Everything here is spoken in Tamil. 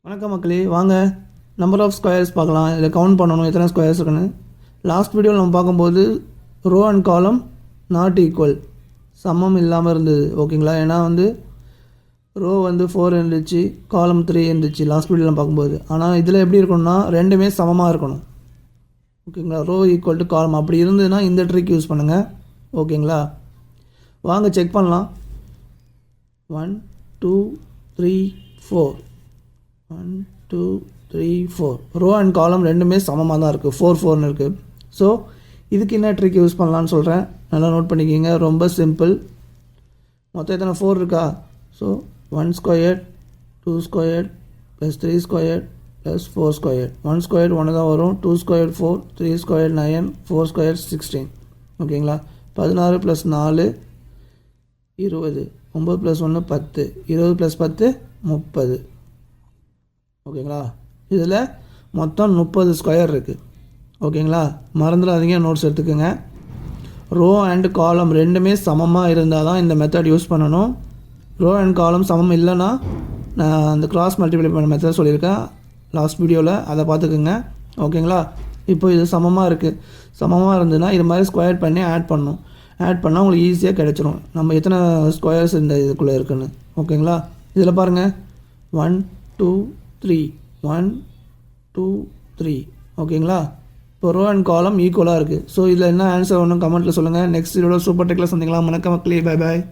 வணக்கம் மக்களே, வாங்க நம்பர் ஆஃப் ஸ்கொயர்ஸ் பார்க்கலாம். இதில் கவுண்ட் பண்ணணும் எத்தனை ஸ்கொயர்ஸ் இருக்குன்னு. லாஸ்ட் வீடியோவில் நம்ம பார்க்கும்போது row and column not equal, சமம் இல்லாமல் இருந்தது. ஓகேங்களா? ஏன்னா ரோ 4 இருந்துச்சு, காலம் 3 இருந்துச்சு லாஸ்ட் வீடியோவில் பார்க்கும்போது. ஆனால் இதில் எப்படி இருக்கணும்னா ரெண்டுமே சமமாக இருக்கணும். ஓகேங்களா? ரோ ஈக்குவல் டு காலம் அப்படி இருந்ததுன்னா இந்த ட்ரிக் யூஸ் பண்ணுங்கள். ஓகேங்களா? வாங்க செக் பண்ணலாம். 1 2 3 4 1 2 3 4 ரோ அண்ட் காலம் ரெண்டுமே சமமாக தான் இருக்குது. 4 4ன்னு இருக்குது. ஸோ இதுக்கு என்ன ட்ரிக் யூஸ் பண்ணலான்னு சொல்கிறேன், நல்லா நோட் பண்ணிக்கிங்க. ரொம்ப சிம்பிள். மொத்தம் எத்தனை 4 இருக்கா? So 1 square 2 square plus 3 square plus 4 square. 1 square 1 தான் வரும். 2 ஸ்கொயர் 4, 3 ஸ்கொயர் 9, 4 ஸ்கொயர் 16. ஓகேங்களா? 16 + 4 20, 9 + 1 10, 20 + 10 30. ஓகேங்களா? இதில் மொத்தம் 30 ஸ்கொயர் இருக்குது. ஓகேங்களா? மறந்துடாதீங்க, நோட்ஸ் எடுத்துக்கோங்க. ரோ அண்ட் காலம் ரெண்டுமே சமமாக இருந்தால் தான் இந்த மெத்தட் யூஸ் பண்ணணும். ரோ அண்ட் காலம் சமம் இல்லைன்னா நான் அந்த கிராஸ் மல்டிப்ளை பண்ண மெத்தட் சொல்லியிருக்கேன் லாஸ்ட் வீடியோவில், அதை பார்த்துக்குங்க. ஓகேங்களா? இப்போ இது சமமாக இருக்குது. சமமாக இருந்ததுன்னா இது மாதிரி ஸ்கொயர் பண்ணி ஆட் பண்ணணும். ஆட் பண்ணால் உங்களுக்கு ஈஸியாக கிடச்சிரும் நம்ம எத்தனை ஸ்கொயர்ஸ் இந்த இதுக்குள்ளே இருக்குன்னு. ஓகேங்களா? இதில் பாருங்கள், 1 2 3 1 2 3. ஓகேங்களா? இப்போ ரோ அண்ட் காலம் ஈக்குவலாக இருக்குது. ஸோ இதில் என்ன ஆன்சர் ஒன்று கமெண்ட்டில் சொல்லுங்கள். நெக்ஸ்ட் வீடியோவில் சூப்பர் டெக்கில் சந்திக்கலாம். வணக்கம் மக்களே, பை பாய்.